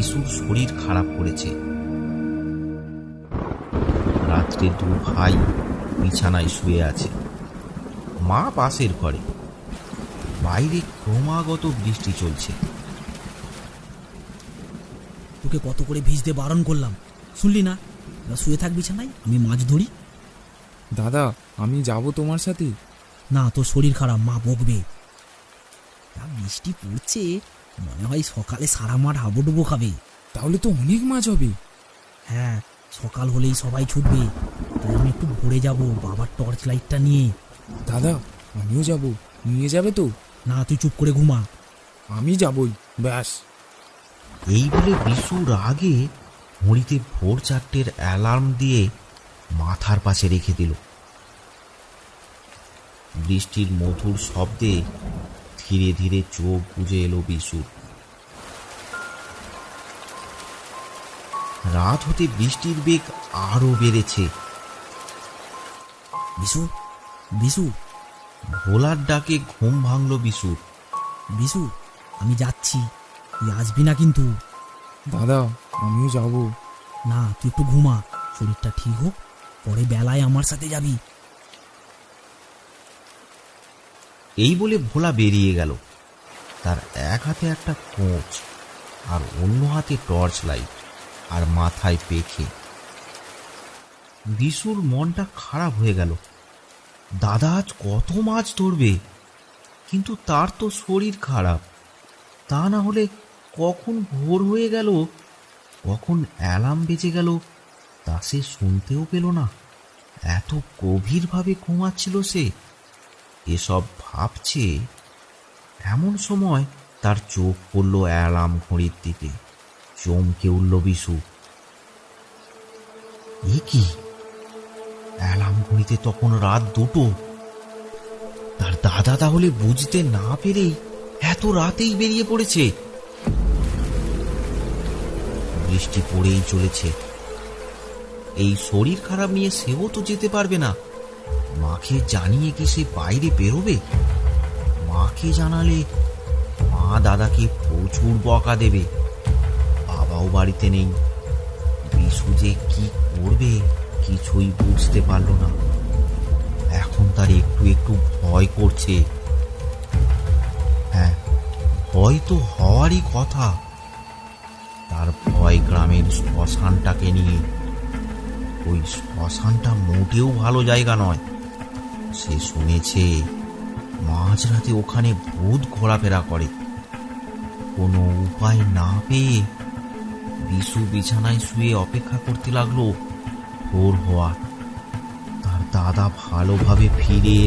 বিশুর শরীর খারাপ করেছে। রাত্রে দু ভাই বিছানায় শুয়ে আছে, মা পাশের ঘরে। বাইরে ক্রমাগত বৃষ্টি চলছে। তোকে কত করে ভিজতে বারণ করলাম, শুনলি না? এবার শুয়ে থাক বিছানায়, আমি মাছ ধরি। দাদা, আমি যাব তোমার সাথে। না, তোর শরীর খারাপ, মা বকবে। যা বৃষ্টি পড়ছে, মনে হয় সকালে সারা মাঠ হাবুডুবু খাবে। তাহলে তো অনেক মাছ হবে। হ্যাঁ, সকাল হলেই সবাই ছুটবে, তাই আমি একটু ভোরে যাব বাবার টর্চ লাইটটা নিয়ে। দাদা, আমিও যাব, নিয়ে যাবে তো? না, তুই চুপ করে ঘুমা। আমি যাবই, ব্যাস। এই বলে বিশুর আগে ঘড়িতে ভোর 4টের অ্যালার্ম দিয়ে মাথার পাশে রেখে দিল। বৃষ্টির মধুর শব্দে ধীরে ধীরে চোখ বুজে এলো বিশুর। রাত হতে বৃষ্টির বেগ আরো বেড়েছে। বিশু, বিশু, ভোলার ডাকে ঘুম ভাঙল বিশুর। বিশু, আমি যাচ্ছি, তুই আসবি না কিন্তু। দাদা, আমিও যাব। না, তুই একটু ঘুমা, শরীরটা ঠিক হোক, পরে বেলায় আমার সাথে যাবি। এই বলে ভোলা বেরিয়ে গেল। তার এক হাতে একটা কোঁচ আর অন্য হাতে টর্চ লাইট আর মাথায় পেখে। বিশুর মনটা খারাপ হয়ে গেল। দাদা আজ কত মাছ ধরবে, কিন্তু তার তো শরীর খারাপ। তা না হলে কখন ভোর হয়ে গেল, কখন অ্যালার্ম বেজে গেল তা সে শুনতেও পেল না। এত গভীরভাবে ঘুমাচ্ছিল সে। এসব ভাবছে এমন সময় তার চোখ পড়ল অ্যালার্ম ঘড়ির দিকে। চমকে উঠল বিশু। এ কি, অ্যালার্ম ঘড়িতে তখন রাত 2টো। তার দাদা তাহলে বুঝতে না পেরেই এত রাতেই বেরিয়ে পড়েছে। বৃষ্টি পড়েই চলেছে। এই শরীর খারাপ নিয়ে সেও তো যেতে পারবে না। মাকে জানিয়ে কি সে বাইরে বেরোবে? মাকে জানালে মা দাদাকে প্রচুর বকা দেবে। বাবাও বাড়িতে নেই। বিশু যে কি করবে কিছুই বুঝতে পারল না। এখন তার একটু একটু ভয় করছে। হ্যাঁ, ভয় তো হওয়ারই কথা। তার ভয় গ্রামের শ্মশানটাকে নিয়ে। ওই শ্মশানটা মোটেও ভালো জায়গা নয়। সে শুনেছে মাঝরাতে ওখানে ভূত ঘোরাফেরা করে। কোনো উপায় না পেয়ে বিশু বিছানায় শুয়ে অপেক্ষা করতে লাগলো ভোর হওয়ার। তার দাদা ভালোভাবে ফিরে